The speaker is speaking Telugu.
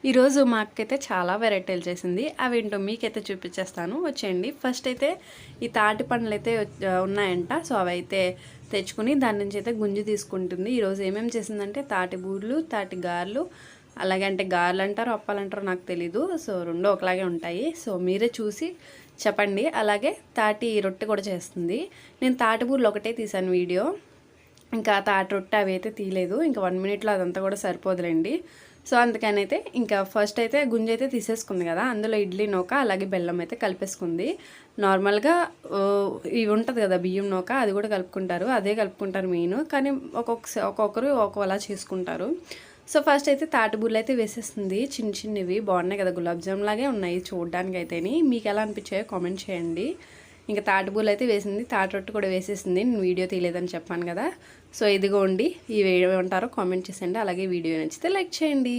ఈరోజు మా అక్కయితే చాలా వెరైటీలు చేసింది. అవేంటో మీకైతే చూపించేస్తాను, వచ్చేయండి. ఫస్ట్ అయితే ఈ తాటి పండ్లు అయితే ఉన్నాయంట. సో అవైతే తెచ్చుకుని దాని నుంచి అయితే గుంజి తీసుకుంటుంది. ఈరోజు ఏమేమి చేసిందంటే తాటి బూర్లు, తాటి గారెలు, అలాగే అంటే గారెలు అంటారు, అప్పాలంటారు నాకు తెలీదు. సో రెండు ఒకలాగే ఉంటాయి. సో మీరే చూసి చెప్పండి. అలాగే తాటి రొట్టె కూడా చేస్తుంది. నేను తాటి బూర్లు ఒకటే తీసాను వీడియో, ఇంకా తాటి రొట్టె అవి అయితే తీయలేదు. ఇంకా 1 మినిట్లో అదంతా కూడా సరిపోదులేండి. సో అందుకనైతే ఇంకా ఫస్ట్ అయితే గుంజి అయితే తీసేసుకుంది కదా, అందులో ఇడ్లీ నూక అలాగే బెల్లం అయితే కలిపేసుకుంది. నార్మల్గా ఇవి ఉంటుంది కదా బియ్యం నూక, అది కూడా కలుపుకుంటారు, అదే కలుపుకుంటారు మెయిన్. కానీ ఒక్కొక్కరు ఒక్కోలా చేసుకుంటారు. సో ఫస్ట్ అయితే తాటిబూర్లు అయితే వేసేస్తుంది. చిన్న చిన్నవి బాగున్నాయి కదా, గులాబ్ జామ్ లాగే ఉన్నాయి చూడడానికి అయితేని. మీకు ఎలా అనిపించాయో కామెంట్ చేయండి. ఇంకా తాటిబూలు అయితే వేసింది, తాటి రొట్టు కూడా వేసేసింది. నేను వీడియో తీయలేదని చెప్పాను కదా. సో ఇదిగోండి, ఈ వీడియో ఉంటారో కామెంట్ చేసేయండి. అలాగే వీడియో నచ్చితే లైక్ చేయండి.